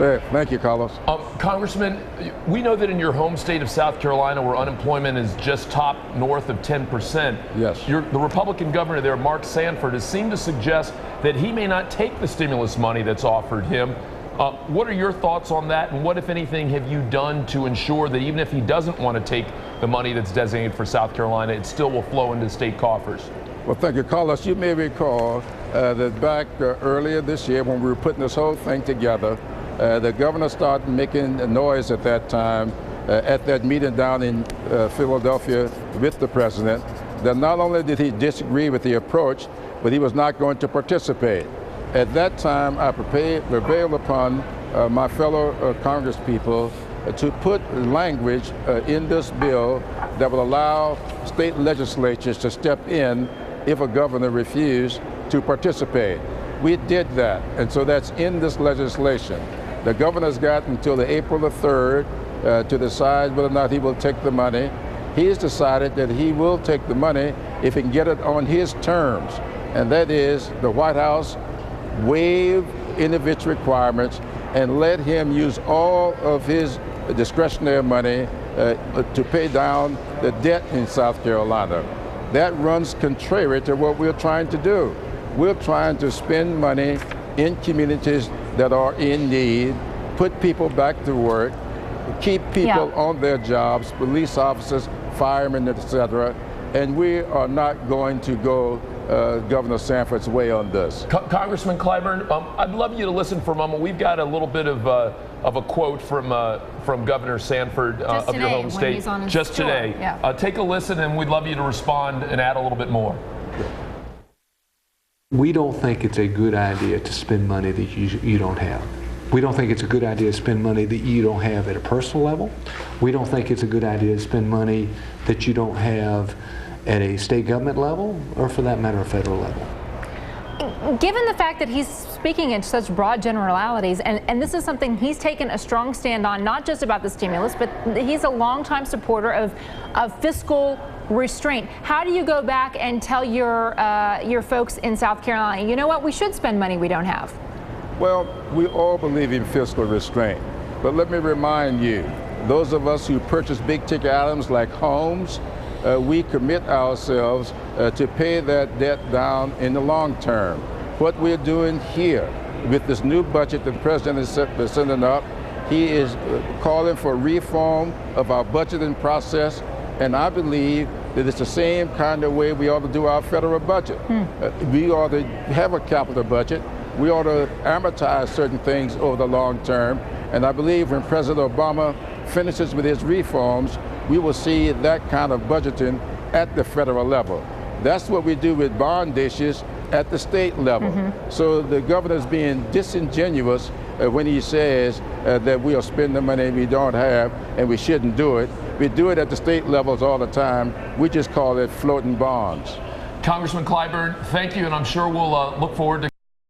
Thank you, Carlos. Congressman, we know that in your home state of South Carolina, where unemployment is just top north of 10%, yes, the Republican governor there, Mark Sanford, has seemed to suggest that he may not take the stimulus money that's offered him. What are your thoughts on that, and what, if anything, have you done to ensure that even if he doesn't want to take the money that's designated for South Carolina, it still will flow into state coffers? Well, thank you, Carlos. You may recall that back earlier this year when we were putting this whole thing together, the governor started making a noise at that time at that meeting down in Philadelphia with the president, that not only did he disagree with the approach, but he was not going to participate. At that time, I prevailed upon my fellow congresspeople to put language in this bill that will allow state legislatures to step in if a governor refused to participate. We did that, and so that's in this legislation. The governor's got until the April the 3rd to decide whether or not he will take the money. He's decided that he will take the money if he can get it on his terms, and that is the White House waive any of its requirements and let him use all of his discretionary money to pay down the debt in South Carolina. That runs contrary to what we're trying to do. We're trying to spend money in communities that are in need, put people back to work, keep people on their jobs, police officers, firemen, etc. And we are not going to go Governor Sanford's way on this. Congressman Clyburn, I'd love you to listen for a moment. We've got a little bit of a quote from Governor Sanford of your home state just today. Yeah. Take a listen, and we'd love you to respond and add a little bit more. We don't think it's a good idea to spend money that you don't have. We don't think it's a good idea to spend money that you don't have at a personal level. We don't think it's a good idea to spend money that you don't have at a state government level, or for that matter, a federal level. Given the fact that he's speaking in such broad generalities, and this is something he's taken a strong stand on, not just about the stimulus, but he's a longtime supporter of fiscal restraint. How do you go back and tell your folks in South Carolina, you know what, we should spend money we don't have? Well, we all believe in fiscal restraint, but let me remind you, those of us who purchase big ticket items like homes, we commit ourselves to pay that debt down in the long term. What we're doing here with this new budget that the president is sending up, he is calling for reform of our budgeting process, and I believe that it's the same kind of way we ought to do our federal budget. We ought to have a capital budget. We ought to amortize certain things over the long term, and I believe when President Obama finishes with his reforms, we will see that kind of budgeting at the federal level. That's what we do with bond issues at the state level. So the governor's being disingenuous when he says that we'll spend the money we don't have and we shouldn't do it. We do it at the state levels all the time. We just call it floating bonds. Congressman Clyburn, thank you, and I'm sure we'll look forward to